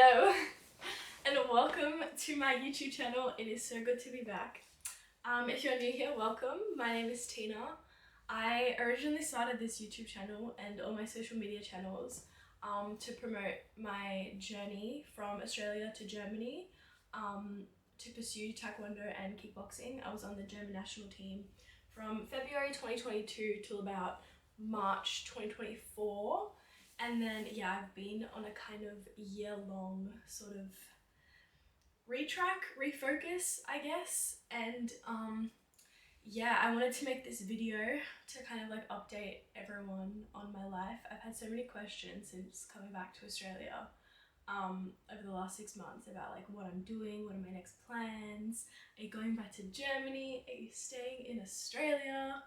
Hello and welcome to my YouTube channel. It is so good to be back. If you're new here, welcome. My name is Tina. I originally started this YouTube channel and all my social media channels to promote my journey from Australia to Germany to pursue taekwondo and kickboxing. I was on the German national team from February 2022 till about March 2024. And then, yeah, I've been on a kind of year-long sort of refocus, I guess. And yeah, I wanted to make this video to kind of like update everyone on my life. I've had so many questions since coming back to Australia over the last 6 months about like what I'm doing, what are my next plans, are you going back to Germany, are you staying in Australia?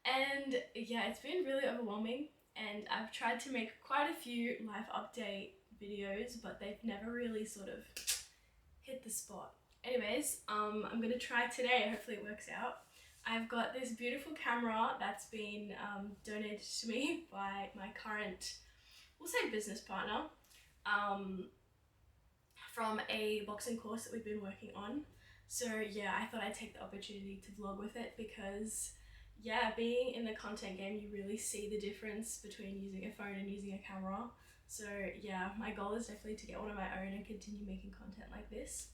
And yeah, it's been really overwhelming. And I've tried to make quite a few life update videos, but they've never really sort of hit the spot. Anyways, I'm gonna try today, hopefully it works out. I've got this beautiful camera that's been donated to me by my current, we'll say business partner, from a boxing course that we've been working on. So yeah, I thought I'd take the opportunity to vlog with it because yeah, being in the content game, you really see the difference between using a phone and using a camera. So yeah, my goal is definitely to get one of my own and continue making content like this.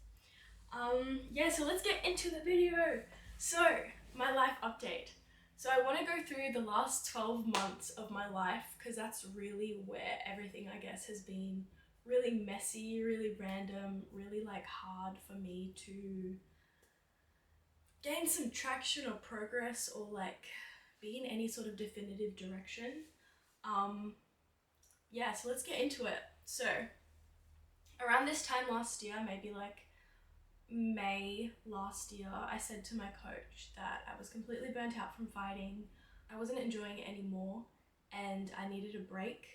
Yeah, so let's get into the video. So, my life update. So I want to go through the last 12 months of my life because that's really where everything, I guess, has been really messy, really random, really like hard for me to gain some traction or progress or like be in any sort of definitive direction. Yeah, so let's get into it. So around this time last year, maybe like May last year, I said to my coach that I was completely burnt out from fighting. I wasn't enjoying it anymore and I needed a break.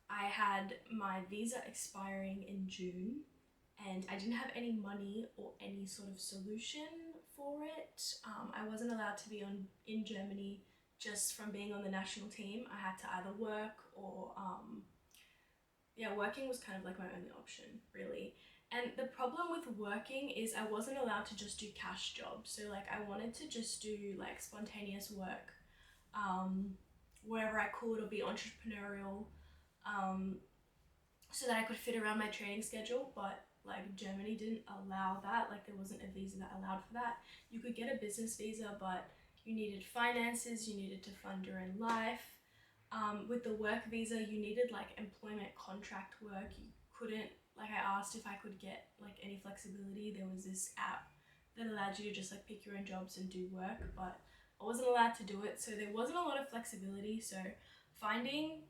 I had my visa expiring in June and I didn't have any money or any sort of solution for it. I wasn't allowed to be in Germany just from being on the national team. I had to either work or yeah, working was kind of like my only option really. And the problem with working is I wasn't allowed to just do cash jobs. So like I wanted to just do like spontaneous work wherever I could or be entrepreneurial so that I could fit around my training schedule, but like Germany didn't allow that. Like there wasn't a visa that allowed for that. You could get a business visa, but you needed finances, you needed to fund your own life. With the work visa, you needed like employment contract work. You couldn't, like I asked if I could get like any flexibility. There was this app that allowed you to just like pick your own jobs and do work, but I wasn't allowed to do it. So there wasn't a lot of flexibility. So finding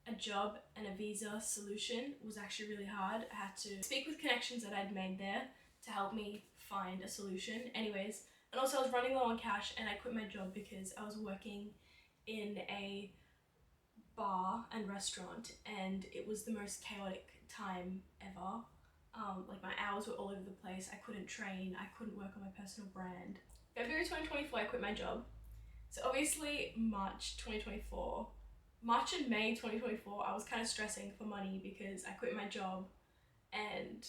a job and a visa solution was actually really hard. I had to speak with connections that I'd made there to help me find a solution. Anyways, and also I was running low on cash and I quit my job because I was working in a bar and restaurant and it was the most chaotic time ever. Like my hours were all over the place. I couldn't train, I couldn't work on my personal brand. February 2024, I quit my job. So obviously March and May 2024, I was kind of stressing for money because I quit my job and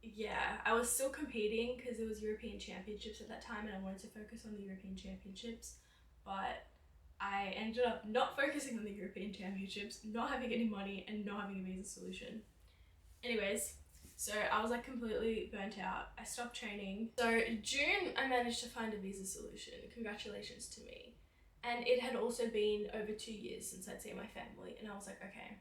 yeah, I was still competing because there was European Championships at that time and I wanted to focus on the European Championships, but I ended up not focusing on the European Championships, not having any money and not having a visa solution. Anyways, so I was like completely burnt out. I stopped training. So June, I managed to find a visa solution. Congratulations to me. And it had also been over 2 years since I'd seen my family. And I was like, okay,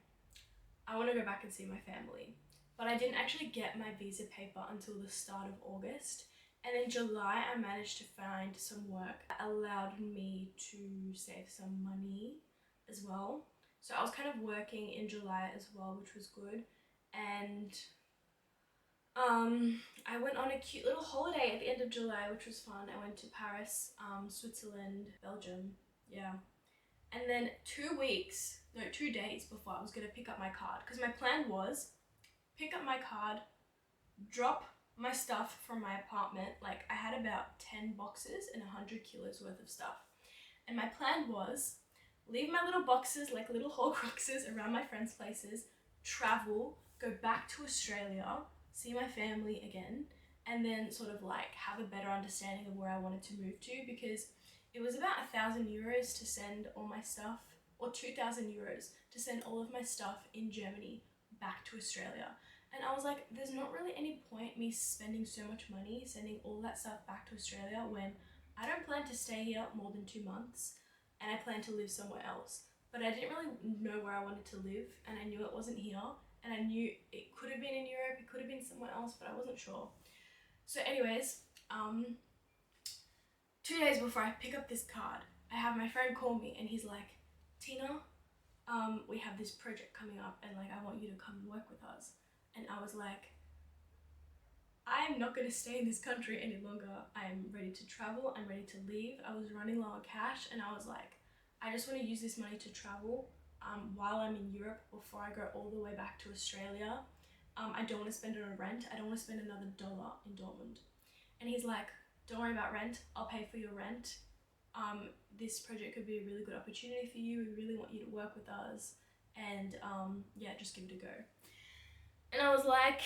I want to go back and see my family. But I didn't actually get my visa paper until the start of August. And in July, I managed to find some work that allowed me to save some money as well. So I was kind of working in July as well, which was good. And I went on a cute little holiday at the end of July, which was fun. I went to Paris, Switzerland, Belgium, yeah. And then 2 days before I was gonna pick up my card, because my plan was pick up my card, drop my stuff from my apartment. Like I had about 10 boxes and 100 kilos worth of stuff. And my plan was leave my little boxes, like little Horcruxes around my friends' places, travel, go back to Australia, see my family again, and then sort of like have a better understanding of where I wanted to move to, because it was about €1,000 to send all my stuff, or €2,000 to send all of my stuff in Germany back to Australia. And I was like, there's not really any point me spending so much money sending all that stuff back to Australia when I don't plan to stay here more than 2 months and I plan to live somewhere else. But I didn't really know where I wanted to live, and I knew it wasn't here, and I knew it could have been in Europe, it could have been somewhere else, but I wasn't sure. So anyways, 2 days before I pick up this card, I have my friend call me and he's like, Tina, we have this project coming up and like I want you to come and work with us. And I was like, I'm not going to stay in this country any longer. I'm ready to travel. I'm ready to leave. I was running low on cash and I was like, I just want to use this money to travel while I'm in Europe before I go all the way back to Australia. I don't want to spend it on rent. I don't want to spend another dollar in Dortmund. And he's like, don't worry about rent. I'll pay for your rent. This project could be a really good opportunity for you. We really want you to work with us. And yeah, just give it a go. And I was like,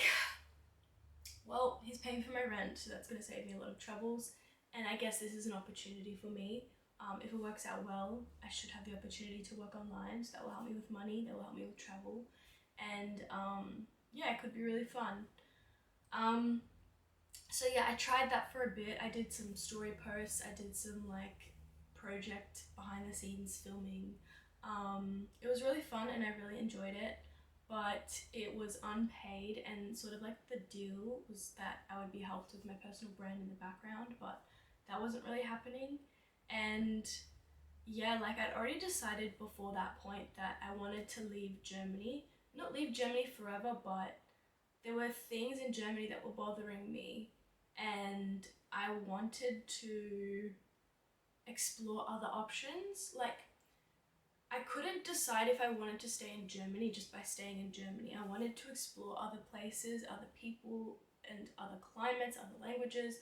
well, he's paying for my rent, so that's going to save me a lot of troubles. And I guess this is an opportunity for me. If it works out well, I should have the opportunity to work online, so that will help me with money, that will help me with travel. And yeah, it could be really fun. So yeah, I tried that for a bit. I did some story posts, I did some like project behind the scenes filming. It was really fun and I really enjoyed it, but it was unpaid, and sort of like the deal was that I would be helped with my personal brand in the background, but that wasn't really happening. And yeah, like I'd already decided before that point that I wanted to leave Germany. Not leave Germany forever, but there were things in Germany that were bothering me, and I wanted to explore other options. Like, I couldn't decide if I wanted to stay in Germany just by staying in Germany. I wanted to explore other places, other people, and other climates, other languages.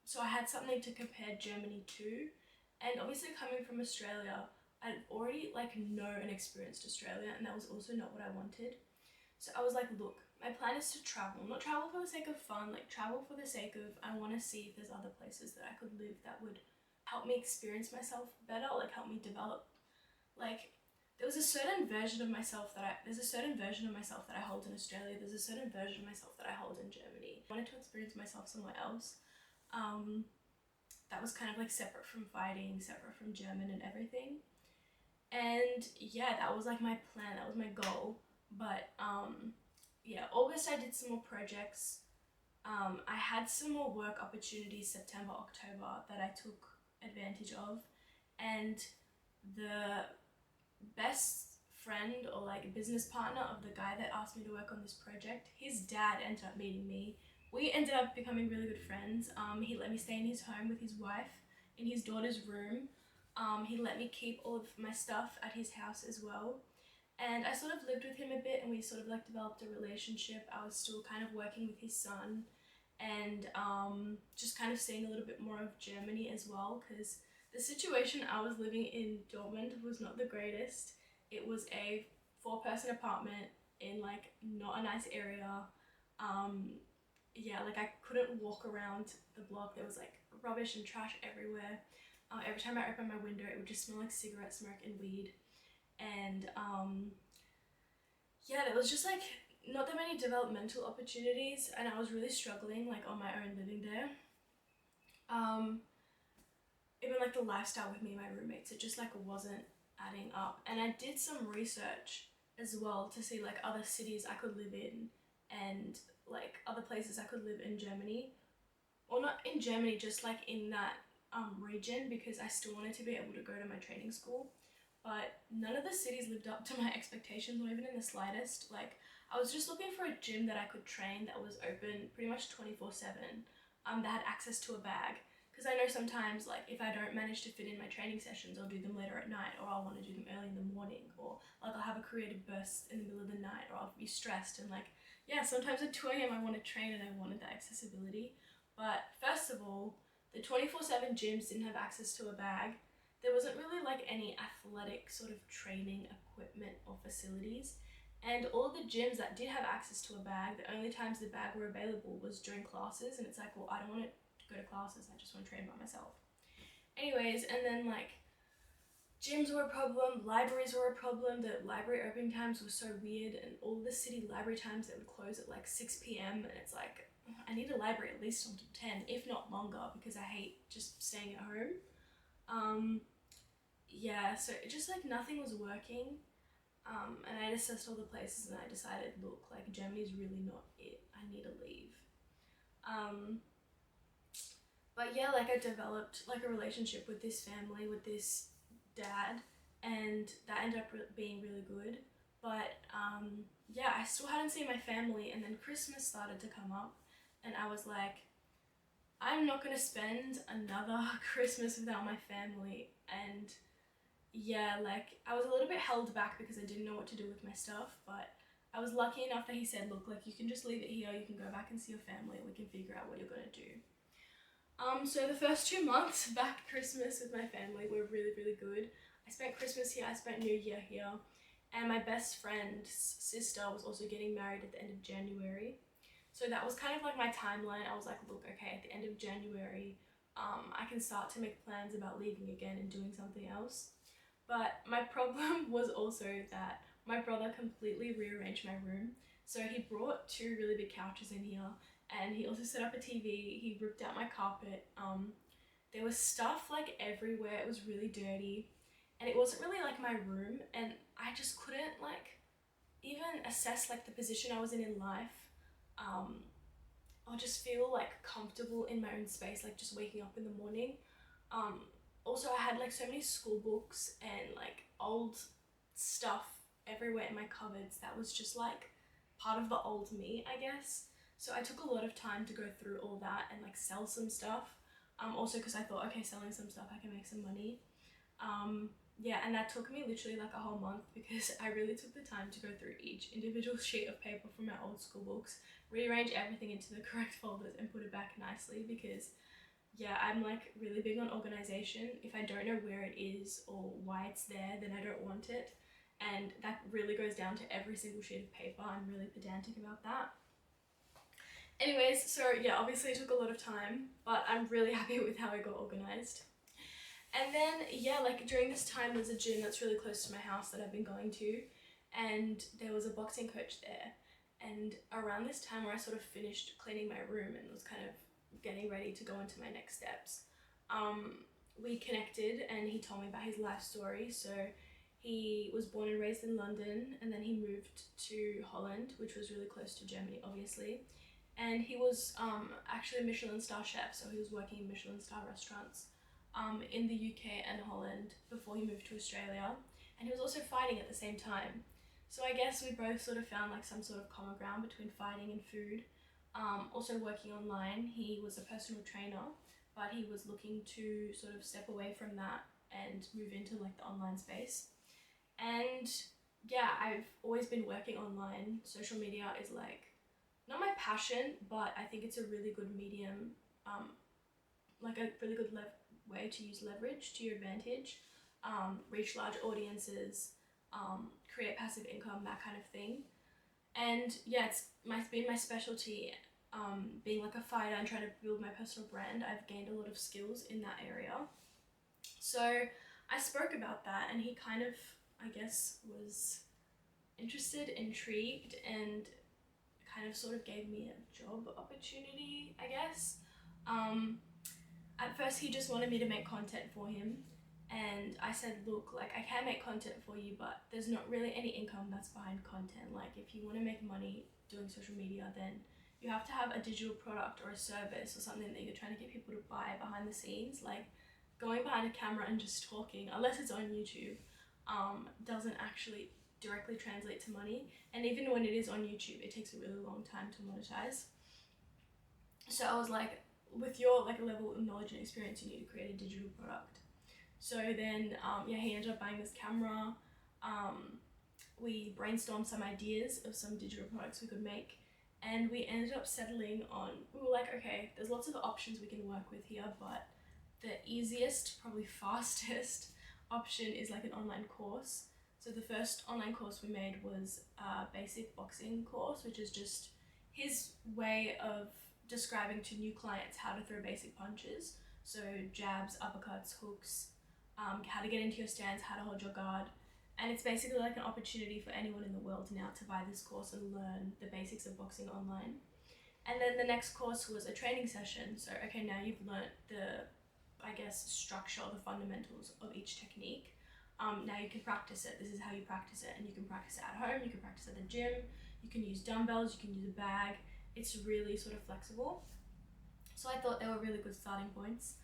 So I had something to compare Germany to. And obviously coming from Australia, I'd already like know and experienced Australia, and that was also not what I wanted. So I was like, look, my plan is to travel, not travel for the sake of fun, like travel for the sake of, I want to see if there's other places that I could live that would help me experience myself better, like help me develop. Like, there's a certain version of myself that I hold in Australia, there's a certain version of myself that I hold in Germany. I wanted to experience myself somewhere else. That was kind of like separate from fighting, separate from German and everything. And yeah, that was like my plan, that was my goal. But yeah, August I did some more projects. I had some more work opportunities September, October that I took advantage of. And the best friend or like business partner of the guy that asked me to work on this project, his dad ended up meeting me. We ended up becoming really good friends. He let me stay in his home with his wife in his daughter's room. He let me keep all of my stuff at his house as well. And I sort of lived with him a bit, and we sort of like developed a relationship. I was still kind of working with his son, and just kind of seeing a little bit more of Germany as well, because the situation I was living in Dortmund was not the greatest. It was a 4-person apartment in like not a nice area. Yeah, like I couldn't walk around the block. There was like rubbish and trash everywhere. Every time I opened my window, it would just smell like cigarette smoke and weed. And yeah, there was just like not that many developmental opportunities, and I was really struggling like on my own living there. Even like the lifestyle with me and my roommates, it just like wasn't adding up. And I did some research as well to see like other cities I could live in, and like other places I could live in Germany, or not in Germany, just like in that region, because I still wanted to be able to go to my training school. But none of the cities lived up to my expectations, not even in the slightest. Like, I was just looking for a gym that I could train that was open pretty much 24/7, that had access to a bag. Because I know sometimes, like, if I don't manage to fit in my training sessions, I'll do them later at night, or I'll want to do them early in the morning, or like I'll have a creative burst in the middle of the night, or I'll be stressed, and like, yeah, sometimes at 2 a.m. I want to train and I wanted that accessibility. But first of all, the 24/7 gyms didn't have access to a bag. There wasn't really like any athletic sort of training equipment or facilities. And all the gyms that did have access to a bag, the only times the bag were available was during classes, and it's like, well, I don't want to go to classes, I just want to train by myself. Anyways, and then like gyms were a problem, libraries were a problem. The library opening times were so weird, and all the city library times, they would close at like 6 p.m. and it's like, I need a library at least until 10, if not longer, because I hate just staying at home. Yeah, so it just like nothing was working. And I assessed all the places and I decided, look, like Germany's really not it. I need to leave. But yeah, like I developed like a relationship with this family, with this dad, and that ended up being really good. But yeah, I still hadn't seen my family, and then Christmas started to come up, and I was like, I'm not gonna spend another Christmas without my family. And yeah, like I was a little bit held back because I didn't know what to do with my stuff, but I was lucky enough that he said, look, like you can just leave it here, you can go back and see your family, and we can figure out what you're gonna do. So the first 2 months back Christmas with my family were really, really good. I spent Christmas here, I spent New Year here, and my best friend's sister was also getting married at the end of January. So that was kind of like my timeline. I was like, look, okay, at the end of January, I can start to make plans about leaving again and doing something else. But my problem was also that my brother completely rearranged my room. So he brought 2 really big couches in here, and he also set up a TV. He ripped out my carpet. There was stuff like everywhere. It was really dirty, and it wasn't really like my room, and I just couldn't like even assess like the position I was in life, or just feel like comfortable in my own space, like just waking up in the morning. Also, I had like so many school books and like old stuff everywhere in my cupboards that was just like part of the old me, I guess. So I took a lot of time to go through all that and like sell some stuff. Also because I thought, okay, selling some stuff, I can make some money. Yeah, and that took me literally like a whole month because I really took the time to go through each individual sheet of paper from my old school books, rearrange everything into the correct folders and put it back nicely because yeah, I'm like really big on organization. If I don't know where it is or why it's there, then I don't want it. And that really goes down to every single sheet of paper. I'm really pedantic about that. Anyways, so yeah, obviously it took a lot of time, but I'm really happy with how I got organized. And then yeah, like during this time there's a gym that's really close to my house that I've been going to, and there was a boxing coach there. And around this time where I sort of finished cleaning my room and was kind of getting ready to go into my next steps, we connected and he told me about his life story. So he was born and raised in London, and then he moved to Holland, which was really close to Germany, obviously. And he was actually a Michelin star chef, so he was working in Michelin star restaurants in the UK and Holland before he moved to Australia. And he was also fighting at the same time. So I guess we both sort of found like some sort of common ground between fighting and food. Also working online, he was a personal trainer, but he was looking to sort of step away from that and move into like the online space. And yeah, I've always been working online. Social media is like not my passion, but I think it's a really good medium, like a really good way to use leverage to your advantage, reach large audiences, create passive income, that kind of thing. And yeah, it's been my specialty, being like a fighter and trying to build my personal brand. I've gained a lot of skills in that area. So I spoke about that, and he kind of, I guess, was interested, intrigued, and kind of sort of gave me a job opportunity, I guess. At first he just wanted me to make content for him, and I said, look, like I can make content for you, but there's not really any income that's behind content. Like if you want to make money doing social media, then you have to have a digital product or a service or something that you're trying to get people to buy behind the scenes. Like going behind a camera and just talking, unless it's on YouTube, doesn't actually directly translate to money. And even when it is on YouTube, it takes a really long time to monetize. So I was like, with your like level of knowledge and experience, you need to create a digital product. So then yeah, he ended up buying this camera. We brainstormed some ideas of some digital products we could make, and we ended up settling on, we were like, okay, there's lots of options we can work with here, but the easiest, probably fastest option is like an online course. So So the first online course we made was a basic boxing course, which is just his way of describing to new clients how to throw basic punches. So jabs, uppercuts, hooks, how to get into your stance, how to hold your guard. And it's basically like an opportunity for anyone in the world now to buy this course and learn the basics of boxing online. And then the next course was a training session. So, okay, now you've learnt the, I guess, structure or the fundamentals of each technique. Now you can practice it. This is how you practice it. And you can practice it at home, you can practice at the gym, you can use dumbbells, you can use a bag. It's really sort of flexible. So I thought they were really good starting points.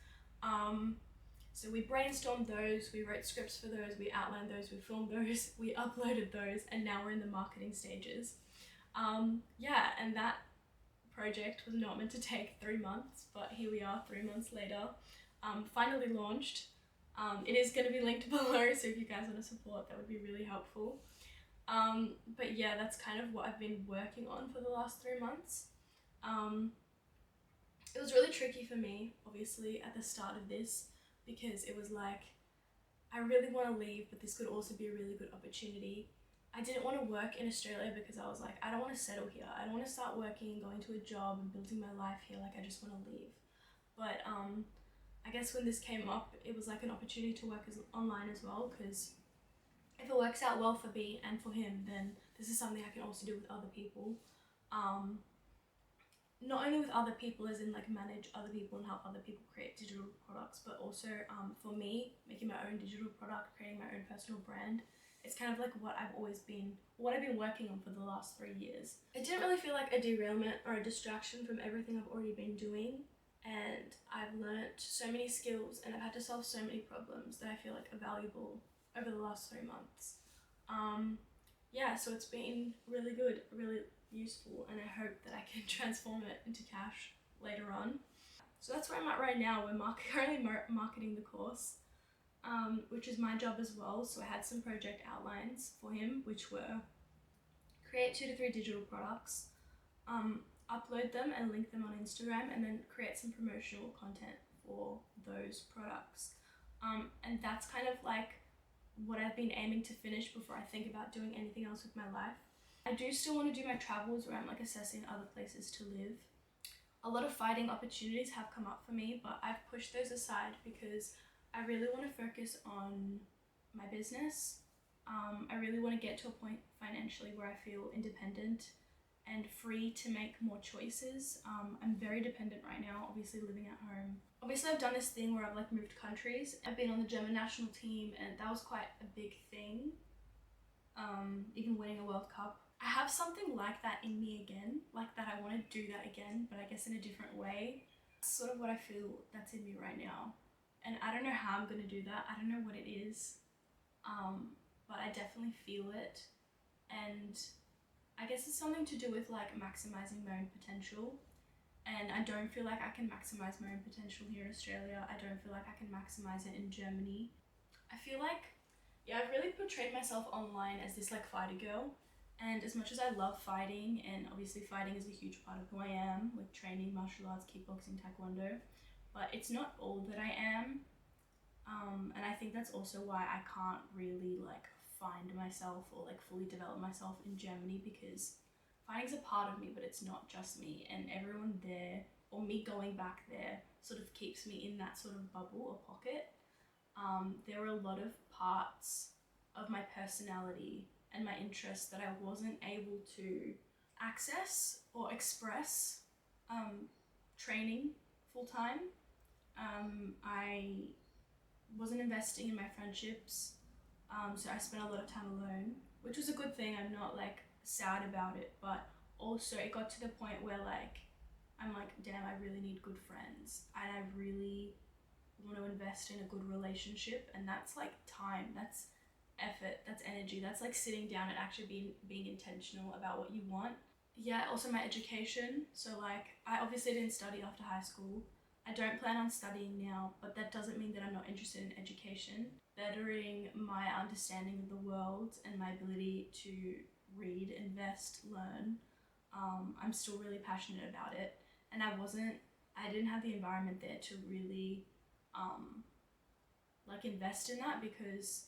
So we brainstormed those, we wrote scripts for those, we outlined those, we filmed those, we uploaded those, and now we're in the marketing stages. Yeah, and that project was not meant to take 3 months, but here we are 3 months later, finally launched. It is going to be linked below, so if you guys want to support, that would be really helpful. But yeah, that's kind of what I've been working on for the last 3 months. It was really tricky for me, obviously, at the start of this, because it was like, I really want to leave, but this could also be a really good opportunity. I didn't want to work in Australia because I was like, I don't want to settle here. I don't want to start working, going to a job and building my life here. Like, I just want to leave. But I guess when this came up, it was like an opportunity to work online as well, because if it works out well for me and for him, then this is something I can also do with other people. Not only with other people, as in like manage other people and help other people create digital products, but also for me, making my own digital product, creating my own personal brand. It's kind of like what I've been working on for the last 3 years. It didn't really feel like a derailment or a distraction from everything I've already been doing. And I've learnt so many skills and I've had to solve so many problems that I feel like are valuable over the last 3 months. Yeah, so it's been really good, really useful, and I hope that I can transform it into cash later on. So that's where I'm at right now. We're currently marketing the course, which is my job as well. So I had some project outlines for him, which were create 2 to 3 digital products, upload them and link them on Instagram, and then create some promotional content for those products. And that's kind of like what I've been aiming to finish before I think about doing anything else with my life. I do still want to do my travels where I'm like assessing other places to live. A lot of fighting opportunities have come up for me, but I've pushed those aside because I really want to focus on my business. I really want to get to a point financially where I feel independent and free to make more choices. I'm very dependent right now, obviously living at home. Obviously I've done this thing where I've like moved countries. I've been on the German national team and that was quite a big thing, even winning a World Cup. I have something like that in me again, like that I want to do that again, but I guess in a different way. That's sort of what I feel that's in me right now. And I don't know how I'm going to do that. I don't know what it is, but I definitely feel it. And I guess it's something to do with like maximizing my own potential. And I don't feel like I can maximize my own potential here in Australia. I don't feel like I can maximize it in Germany. I feel like, yeah, I've really portrayed myself online as this like fighter girl. And as much as I love fighting, and obviously fighting is a huge part of who I am, with training, martial arts, kickboxing, taekwondo, but it's not all that I am. And I think that's also why I can't really like find myself or like fully develop myself in Germany, because fighting's a part of me, but it's not just me, and everyone there, or me going back there, sort of keeps me in that sort of bubble or pocket. There were a lot of parts of my personality and my interests that I wasn't able to access or express training full time. I wasn't investing in my friendships, so I spent a lot of time alone, which was a good thing. I'm not like sad about it, but also it got to the point where like I'm like, damn, I really need good friends, and I really want to invest in a good relationship, and that's like time, that's effort, that's energy, that's like sitting down and actually being intentional about what you want. Yeah, also my education. So like I obviously didn't study after high school. I don't plan on studying now, but that doesn't mean that I'm not interested in education. Bettering my understanding of the world and my ability to read, invest, learn. I'm still really passionate about it, and I didn't have the environment there to really like invest in that, because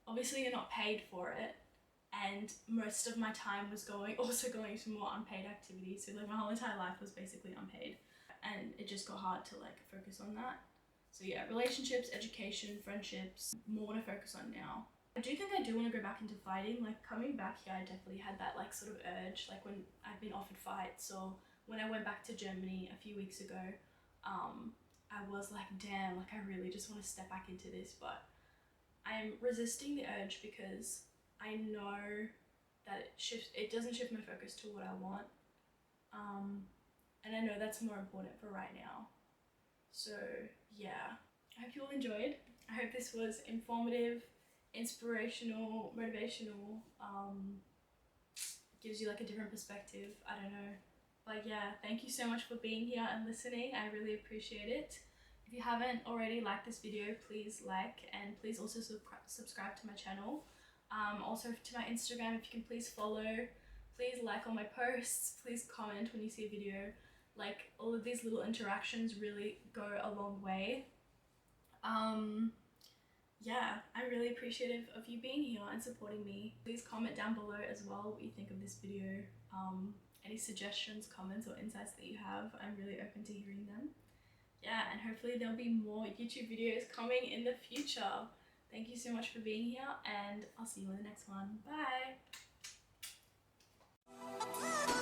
obviously you're not paid for it, and most of my time was also going to more unpaid activities. So like my whole entire life was basically unpaid, and it just got hard to like focus on that. So yeah, relationships, education, friendships, more to focus on now. I do think I do want to go back into fighting. Like coming back here, I definitely had that like sort of urge, like when I've been offered fights, or when I went back to Germany a few weeks ago, I was like, damn, like I really just want to step back into this, but I'm resisting the urge because I know that it doesn't shift my focus to what I want. And I know that's more important for right now. So yeah, I hope you all enjoyed. I hope this was informative, inspirational, motivational, gives you like a different perspective. I don't know. But yeah, thank you so much for being here and listening. I really appreciate it. If you haven't already liked this video, please like, and please also subscribe to my channel. Also to my Instagram, if you can please follow. Please like all my posts. Please comment when you see a video. Like all of these little interactions really go a long way. Yeah, I'm really appreciative of you being here and supporting me. Please comment down below as well what you think of this video. Any suggestions, comments, or insights that you have, I'm really open to hearing them. Yeah, and hopefully there'll be more YouTube videos coming in the future. Thank you so much for being here, and I'll see you in the next one. Bye!